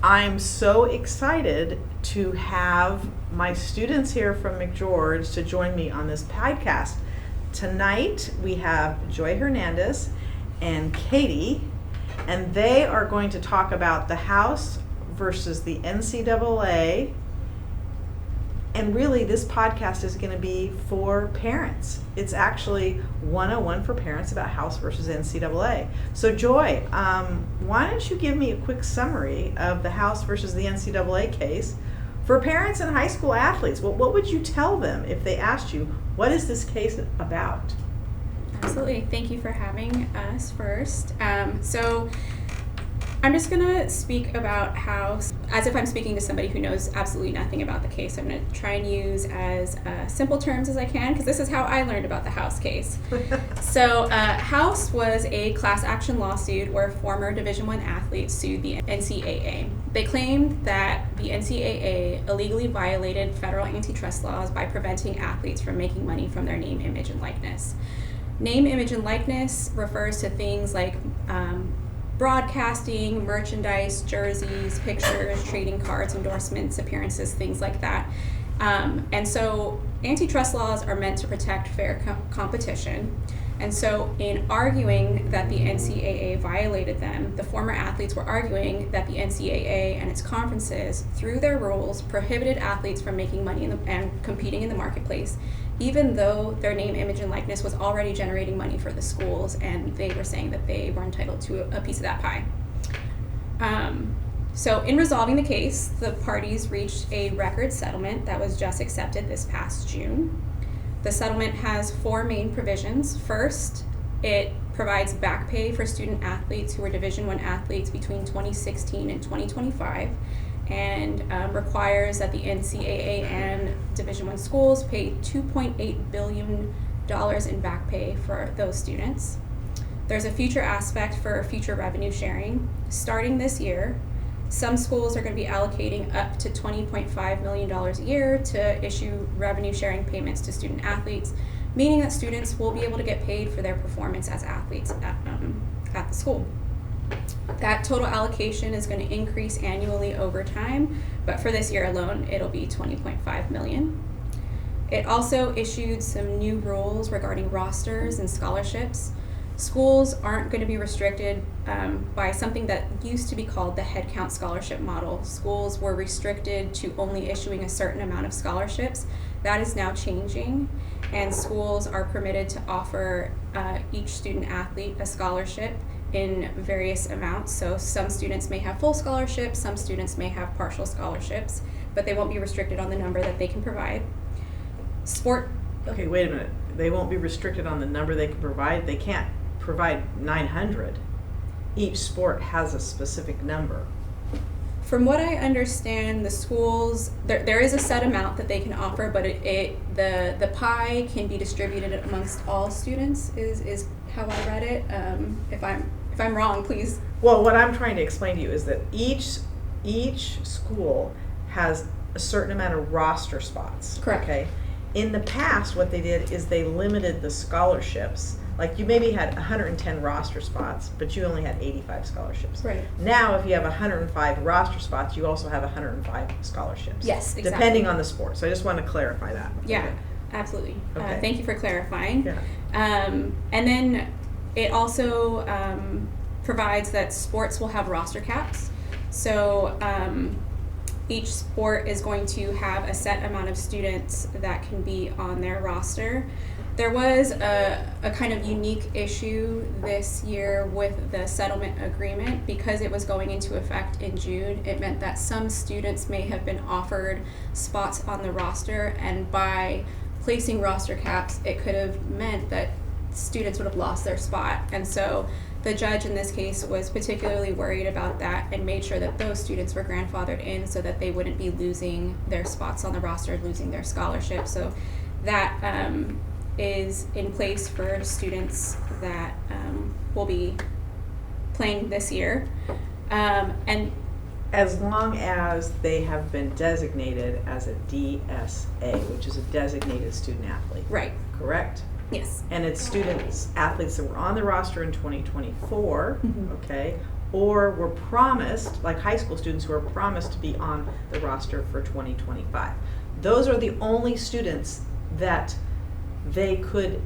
I'm so excited to have my students here from McGeorge to join me on this podcast. Tonight we have Joy Hernandez and Katie, and they are going to talk about the House versus the NCAA. And really, this podcast is going to be for parents. It's actually 101 for parents about House versus NCAA. So Joy, why don't you give me a quick summary of the House versus the NCAA case for parents and high school athletes? What would you tell them if they asked you, what is this case about? Absolutely. Thank you for having us first. So I'm just going to speak about House as if I'm speaking to somebody who knows absolutely nothing about the case. I'm going to try and use as simple terms as I can, because this is how I learned about the House case. So House was a class action lawsuit where former Division I athletes sued the NCAA. They claimed that the NCAA illegally violated federal antitrust laws by preventing athletes from making money from their name, image, and likeness. Name, image, and likeness refers to things like broadcasting, merchandise, jerseys, pictures, trading cards, endorsements, appearances, things like that. And so antitrust laws are meant to protect fair competition. And so in arguing that the NCAA violated them, the former athletes were arguing that the NCAA and its conferences, through their rules, prohibited athletes from making money and competing in the marketplace, even though their name, image, and likeness was already generating money for the schools, and they were saying that they were entitled to a piece of that pie. So in resolving the case, the parties reached a record settlement that was just accepted this past June. The settlement has 4 main provisions. First, it provides back pay for student athletes who were Division I athletes between 2016 and 2025, and requires that the NCAA and Division I schools pay $2.8 billion in back pay for those students. There's a future aspect for future revenue sharing. Starting this year, some schools are going to be allocating up to $20.5 million a year to issue revenue sharing payments to student athletes, meaning that students will be able to get paid for their performance as athletes at the school. That total allocation is going to increase annually over time, but for this year alone, it'll be $20.5 million. It also issued some new rules regarding rosters and scholarships. Schools aren't going to be restricted by something that used to be called the headcount scholarship model. Schools were restricted to only issuing a certain amount of scholarships. That is now changing, and schools are permitted to offer each student athlete a scholarship in various amounts. So some students may have full scholarships, some students may have partial scholarships, but they won't be restricted on the number that they can provide. Okay, wait a minute. They won't be restricted on the number they can provide. They can't provide 900. Each sport has a specific number. From what I understand, the schools, there is a set amount that they can offer, but the pie can be distributed amongst all students, is how I read it. If I'm wrong, please. Well, what I'm trying to explain to you is that each school has a certain amount of roster spots. Correct. Okay. In the past, what they did is they limited the scholarships. Like you maybe had 110 roster spots, but you only had 85 scholarships. Right. Now, if you have 105 roster spots, you also have 105 scholarships. Yes, exactly. Depending on the sport. So I just want to clarify that. Yeah, absolutely. Okay. Thank you for clarifying. Yeah. And then it also provides that sports will have roster caps. So each sport is going to have a set amount of students that can be on their roster. There was a kind of unique issue this year with the settlement agreement. Because it was going into effect in June, it meant that some students may have been offered spots on the roster, and by placing roster caps, it could have meant that students would have lost their spot. And so the judge in this case was particularly worried about that and made sure that those students were grandfathered in so that they wouldn't be losing their spots on the roster, losing their scholarship. So that is in place for students that will be playing this year. And as long as they have been designated as a DSA, which is a designated student athlete. Right. Correct? Yes. And it's athletes that were on the roster in 2024, Mm-hmm. okay, or were promised, like high school students who are promised to be on the roster for 2025. Those are the only students that they could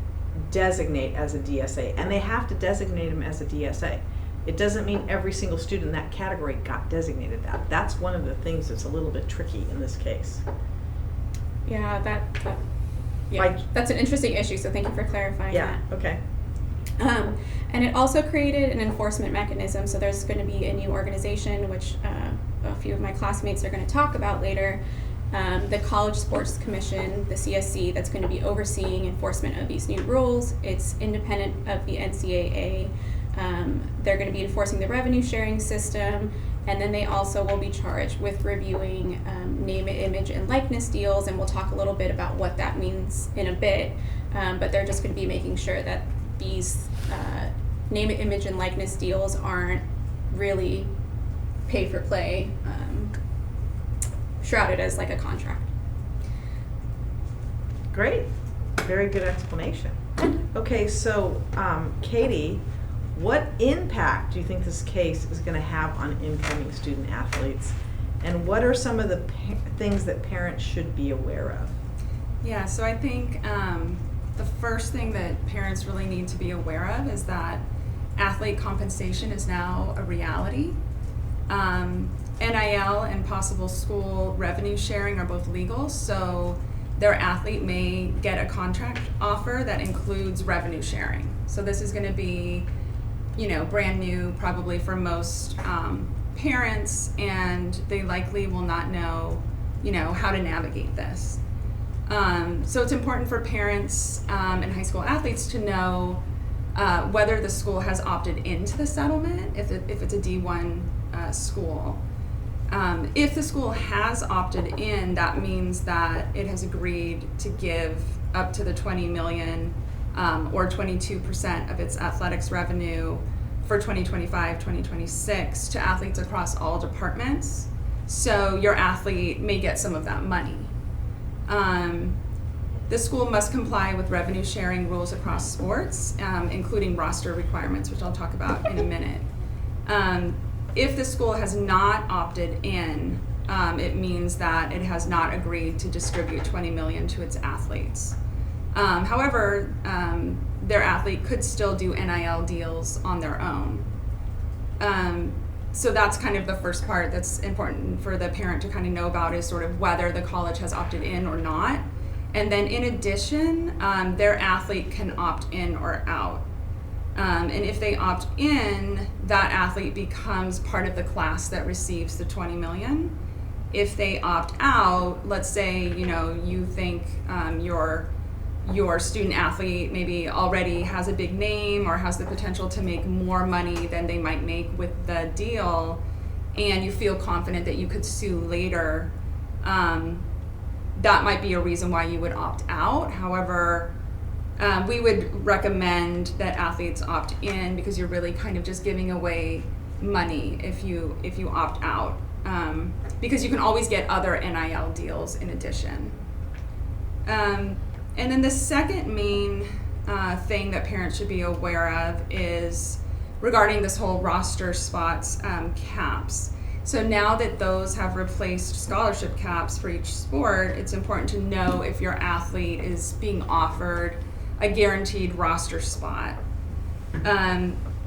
designate as a DSA, and they have to designate them as a DSA. It doesn't mean every single student in that category got designated that. That's one of the things that's a little bit tricky in this case. Yeah, that's an interesting issue, so thank you for clarifying that. Yeah, okay. And it also created an enforcement mechanism, so there's going to be a new organization, which a few of my classmates are going to talk about later, the College Sports Commission, the CSC, that's going to be overseeing enforcement of these new rules. It's independent of the NCAA. They're going to be enforcing the revenue sharing system, and then they also will be charged with reviewing name, image, and likeness deals, and we'll talk a little bit about what that means in a bit, but they're just going to be making sure that these name, image, and likeness deals aren't really pay-for-play, shrouded as like a contract. Great. Very good explanation. Okay, so Katie, what impact do you think this case is going to have on incoming student athletes? And what are some of the things that parents should be aware of? Yeah, so I think the first thing that parents really need to be aware of is that athlete compensation is now a reality. NIL and possible school revenue sharing are both legal, so their athlete may get a contract offer that includes revenue sharing. So this is going to be, brand new probably for most parents, and they likely will not know, how to navigate this. So it's important for parents and high school athletes to know whether the school has opted into the settlement, if it's a D1 school. If the school has opted in, that means that it has agreed to give up to the $20 million or 22% of its athletics revenue for 2025-2026 to athletes across all departments. So your athlete may get some of that money. The school must comply with revenue sharing rules across sports, including roster requirements, which I'll talk about in a minute. If the school has not opted in, it means that it has not agreed to distribute $20 million to its athletes. However, their athlete could still do NIL deals on their own. So that's kind of the first part that's important for the parent to kind of know about, is sort of whether the college has opted in or not. And then in addition, their athlete can opt in or out. And if they opt in, that athlete becomes part of the class that receives the $20 million. If they opt out, let's say, you think your student athlete maybe already has a big name or has the potential to make more money than they might make with the deal, and you feel confident that you could sue later, that might be a reason why you would opt out. However, we would recommend that athletes opt in, because you're really kind of just giving away money if you opt out, because you can always get other NIL deals in addition. And then the second main thing that parents should be aware of is regarding this whole roster spots caps. So now that those have replaced scholarship caps for each sport, it's important to know if your athlete is being offered a guaranteed roster spot.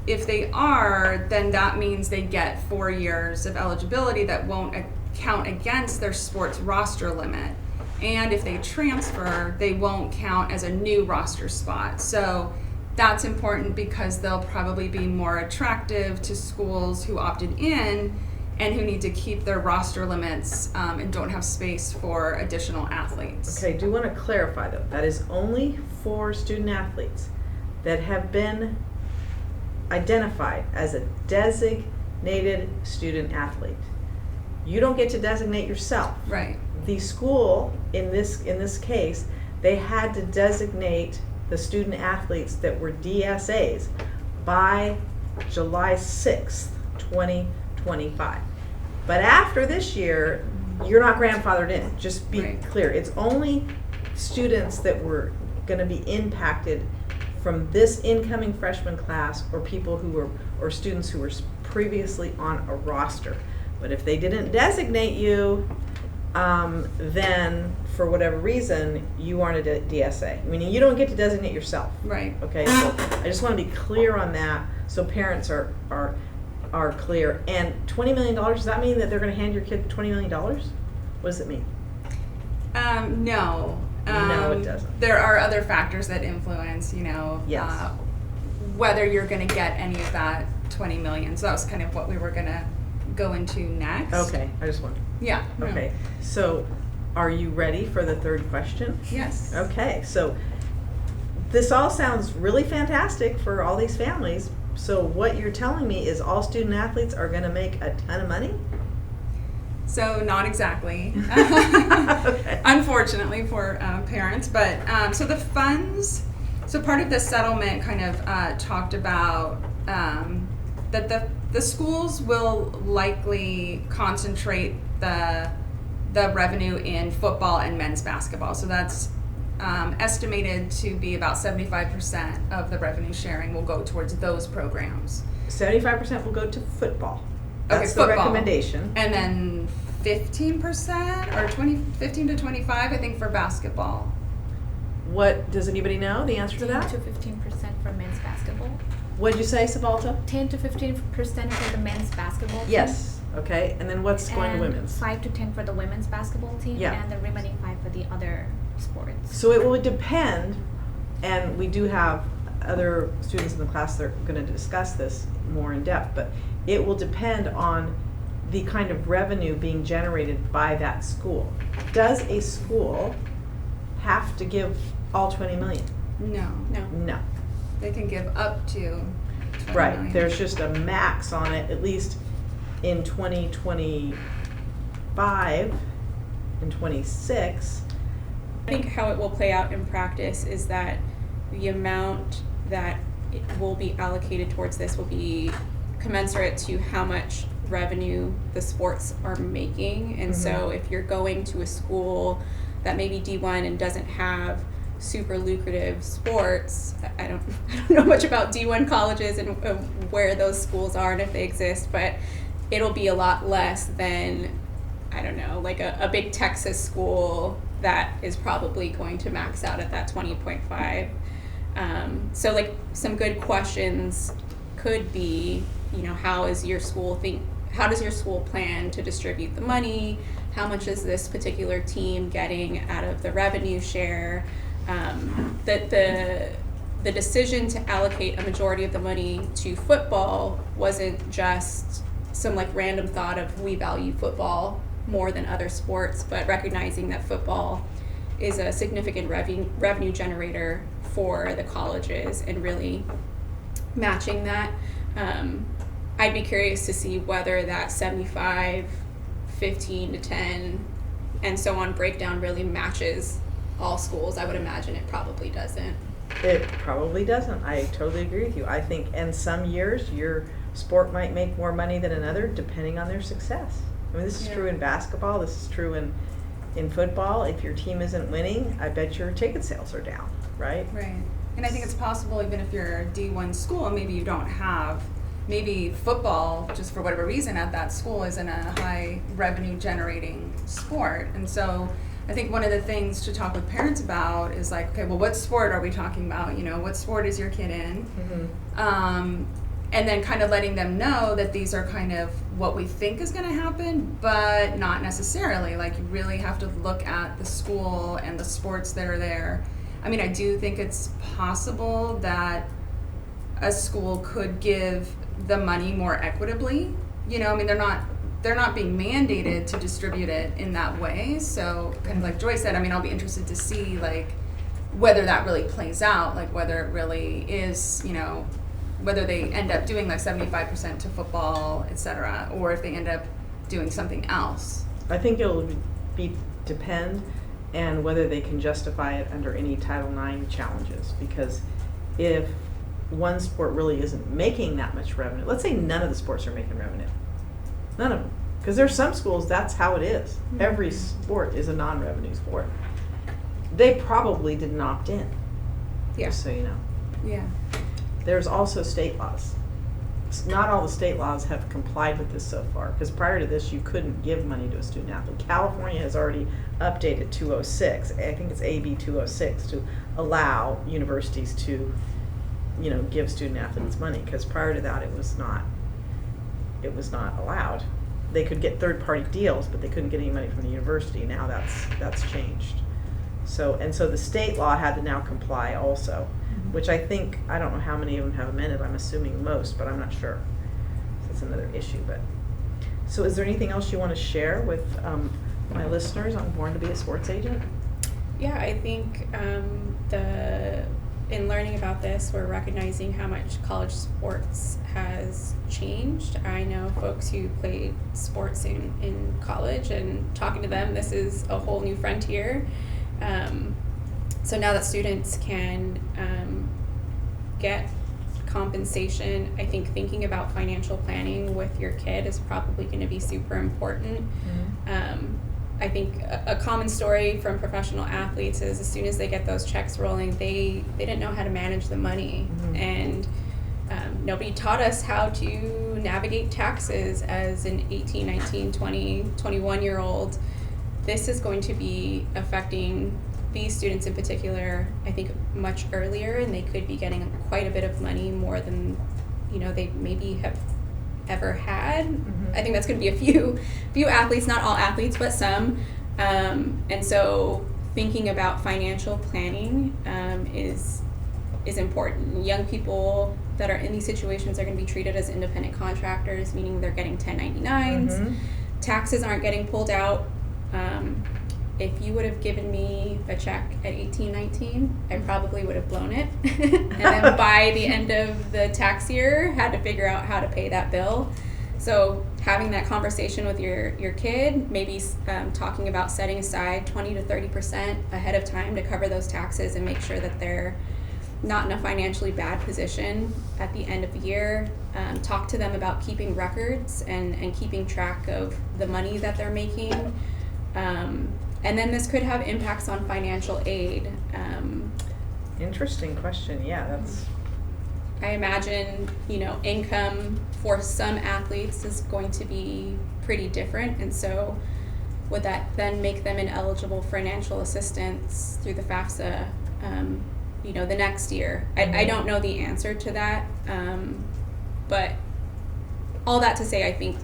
If they are, then that means they get 4 years of eligibility that won't count against their sports roster limit. And if they transfer, they won't count as a new roster spot. So that's important because they'll probably be more attractive to schools who opted in and who need to keep their roster limits and don't have space for additional athletes. Okay, I do want to clarify though, that is only for student athletes that have been identified as a designated student athlete. You don't get to designate yourself. Right. The school, in this case, they had to designate the student athletes that were DSAs by July 6th, 2025. But after this year, you're not grandfathered in. Just be clear. It's only students that were going to be impacted from this incoming freshman class, or people who were, or students who were previously on a roster. But if they didn't designate you, then for whatever reason, you aren't a DSA. Meaning you don't get to designate yourself. Right. Okay, so I just want to be clear on that so parents are clear. And $20 million, does that mean that they're going to hand your kid $20 million? What does it mean? No. No, it doesn't. There are other factors that influence, Yes. Whether you're going to get any of that 20 million. So that was kind of what we were going to go into next. Okay, I just wondered. Yeah. no. Okay, so are you ready for the third question? Yes. Okay, so this all sounds really fantastic for all these families. So what you're telling me is all student athletes are going to make a ton of money? So not exactly, Okay. unfortunately for parents, but so the funds, so part of the settlement kind of talked about that the schools will likely concentrate the revenue in football and men's basketball. So that's estimated to be about 75% of the revenue sharing will go towards those programs. 75% will go to football. Okay, That's football. the recommendation. And then 15% or 15 to 25, I think, for basketball. What, does anybody know the answer to 10 that? to 15% for men's basketball. What'd you say, Sabalta? 10 to 15% for the men's basketball team. Yes, okay, and then what's going to And women's? 5 to 10 for the women's basketball team. Yeah. And the remaining 5 for the other sports. So it will depend, and we do have other students in the class that are going to discuss this more in depth, but it will depend on the kind of revenue being generated by that school. Does a school have to give all 20 million? No. No. They can give up to 20 Right, million. there's just a max on it, at least in 2025 and 26. I think how it will play out in practice is that the amount that it will be allocated towards this will be commensurate to how much revenue the sports are making. And so if you're going to a school that may be D1 and doesn't have super lucrative sports, I don't know much about D1 colleges and where those schools are and if they exist, but it'll be a lot less than, I don't know, like a big Texas school that is probably going to max out at that 20.5. So like some good questions could be, how does your school plan to distribute the money? How much is this particular team getting out of the revenue share? The decision to allocate a majority of the money to football wasn't just some like random thought of we value football more than other sports, but recognizing that football is a significant revenue generator for the colleges and really matching that. I'd be curious to see whether that 75, 15 to 10, and so on breakdown really matches all schools. I would imagine it probably doesn't. It probably doesn't. I totally agree with you. I think in some years your sport might make more money than another depending on their success. I mean, this is true in basketball. This is true in football. If your team isn't winning, I bet your ticket sales are down, right? Right. And I think it's possible even if you're a D1 school and maybe you don't have, maybe football, just for whatever reason at that school isn't a high revenue generating sport. And so I think one of the things to talk with parents about is like, okay, well, what sport are we talking about? What sport is your kid in? And then kind of letting them know that these are kind of what we think is going to happen, but not necessarily. Like you really have to look at the school and the sports that are there. I mean, I do think it's possible that a school could give the money more equitably. I mean, they're not being mandated to distribute it in that way. So kind of like Joy said, I mean, I'll be interested to see like whether that really plays out, like whether it really is, whether they end up doing like 75% to football, etc., or if they end up doing something else. I think it'll depend and whether they can justify it under any Title IX challenges. Because if one sport really isn't making that much revenue, let's say none of the sports are making revenue. None of them. Because there's some schools, that's how it is. Every sport is a non-revenue sport. They probably didn't opt in. Yeah. Just so you know. Yeah. There's also state laws not all the state laws have complied with this so far, because prior to this, you couldn't give money to a student athlete. California has already updated 206, I think it's AB 206, to allow universities to, give student athletes money, because prior to that, it was not allowed. They could get third-party deals, but they couldn't get any money from the university. Now that's changed. So the state law had to now comply also, which I think, I don't know how many of them have amended. I'm assuming most, but I'm not sure. So that's another issue. So is there anything else you want to share with my listeners on Born to be a Sports Agent? Yeah, I think in learning about this, we're recognizing how much college sports has changed. I know folks who played sports in college, and talking to them, this is a whole new frontier. So now that students can get compensation, I think thinking about financial planning with your kid is probably going to be super important. I think a common story from professional athletes is as soon as they get those checks rolling, they didn't know how to manage the money. And nobody taught us how to navigate taxes as an 18, 19, 20, 21-year-old. This is going to be affecting these students in particular, I think, much earlier, and they could be getting quite a bit of money, more than they maybe have ever had. I think that's going to be a few athletes, not all athletes, but some. And so thinking about financial planning is important. Young people that are in these situations are going to be treated as independent contractors, meaning they're getting 1099s. Taxes aren't getting pulled out. If you would have given me a check at 18, 19, I probably would have blown it. And then by the end of the tax year, had to figure out how to pay that bill. So having that conversation with your kid, maybe talking about setting aside 20 to 30% ahead of time to cover those taxes and make sure that they're not in a financially bad position at the end of the year. Talk to them about keeping records and keeping track of the money that they're making. And then this could have impacts on financial aid. Interesting question. Yeah, that's. I imagine, income for some athletes is going to be pretty different. And so would that then make them ineligible for financial assistance through the FAFSA, the next year? I don't know the answer to that. But all that to say, I think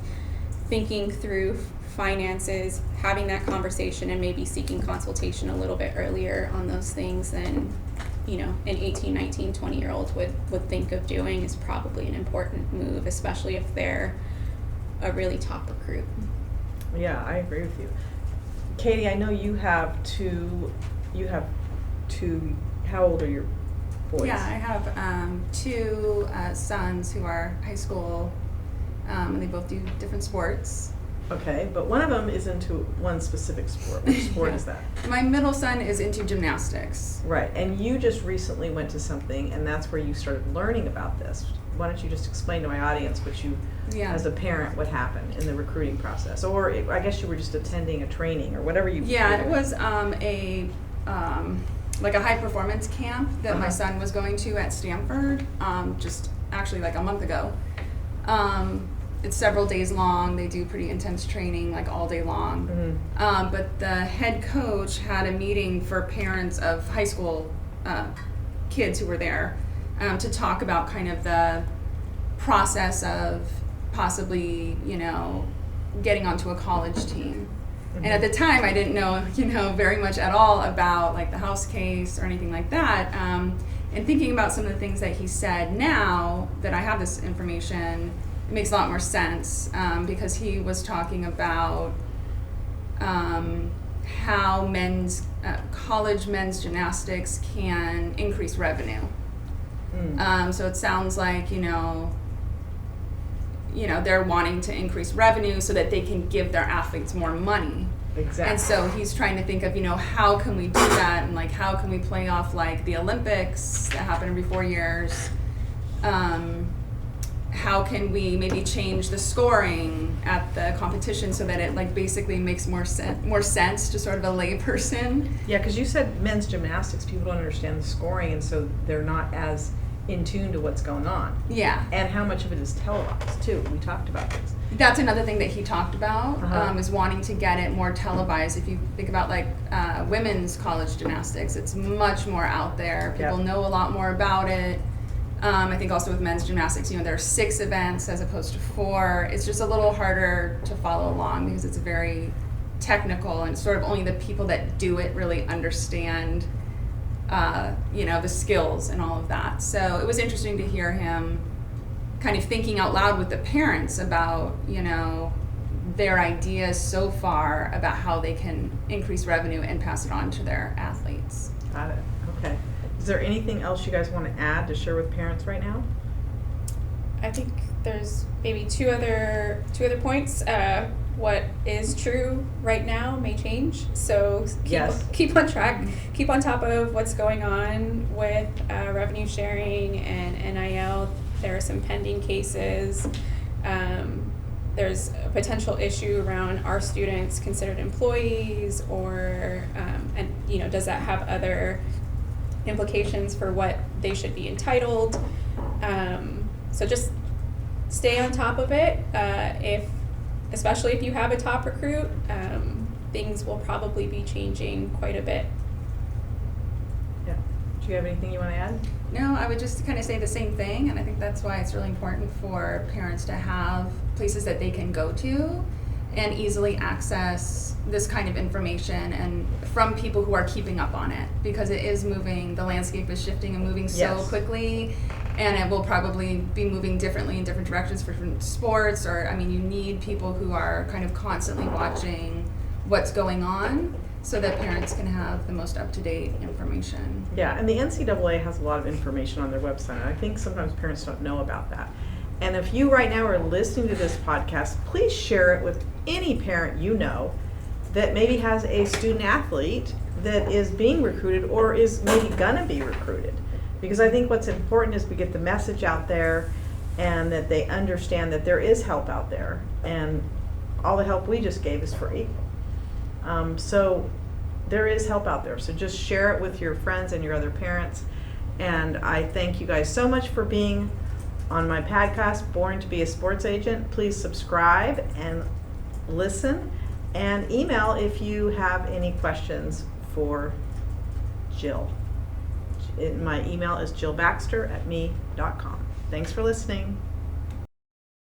thinking through finances, having that conversation, and maybe seeking consultation a little bit earlier on those things than an 18, 19, 20-year-old would think of doing is probably an important move, especially if they're a really top recruit. Yeah, I agree with you. Katie, I know you have two, how old are your boys? Yeah, I have two sons who are high school, and they both do different sports. Okay, but one of them is into one specific sport. Which sport is that? My middle son is into gymnastics. Right, and you just recently went to something, and that's where you started learning about this. Why don't you just explain to my audience what you, as a parent, what happened in the recruiting process? Or I guess you were just attending a training or whatever you. Yeah, it was a high performance camp that my son was going to at Stanford, just actually like a month ago. It's several days long. They do pretty intense training, like all day long. But the head coach had a meeting for parents of high school kids who were there to talk about kind of the process of possibly, getting onto a college team. And at the time, I didn't know, very much at all about like the house case or anything like that. And thinking about some of the things that he said now that I have this information, it makes a lot more sense because he was talking about how college men's gymnastics can increase revenue. So it sounds like, they're wanting to increase revenue so that they can give their athletes more money. Exactly. And so he's trying to think of, how can we do that, and like how can we play off like the Olympics that happen every 4 years. How can we maybe change the scoring at the competition so that it like basically makes more sense to sort of a lay person? Yeah, because you said men's gymnastics, people don't understand the scoring, and so they're not as in tune to what's going on. Yeah. And how much of it is televised too. We talked about this. That's another thing that he talked about, Uh-huh. is wanting to get it more televised. If you think about like women's college gymnastics, it's much more out there. People Yep. know a lot more about it. I think also with men's gymnastics, there are 6 events as opposed to 4. It's just a little harder to follow along because it's very technical, and sort of only the people that do it really understand, the skills and all of that. So it was interesting to hear him kind of thinking out loud with the parents about, their ideas so far about how they can increase revenue and pass it on to their athletes. Got it. Okay. Is there anything else you guys want to add to share with parents right now? I think there's maybe two other points. What is true right now may change, so keep on track, keep on top of what's going on with revenue sharing and NIL. There are some pending cases. There's a potential issue around are students considered employees, or does that have other implications for what they should be entitled? So just stay on top of it. Especially if you have a top recruit, things will probably be changing quite a bit. Yeah. Do you have anything you want to add? No, I would just kind of say the same thing, and I think that's why it's really important for parents to have places that they can go to and easily access this kind of information, and from people who are keeping up on it, because it is moving, the landscape is shifting and moving so quickly, and it will probably be moving differently in different directions for different sports, or you need people who are kind of constantly watching what's going on so that parents can have the most up-to-date information. Yeah, and the NCAA has a lot of information on their website, and I think sometimes parents don't know about that. And if you right now are listening to this podcast, please share it with any parent you know that maybe has a student athlete that is being recruited or is maybe gonna be recruited. Because I think what's important is we get the message out there and that they understand that there is help out there, and all the help we just gave is free. So there is help out there. So just share it with your friends and your other parents. And I thank you guys so much for being on my podcast, Born to be a Sports Agent. Please subscribe and listen, and email if you have any questions for Jill. My email is jillbaxter@me.com. Thanks for listening.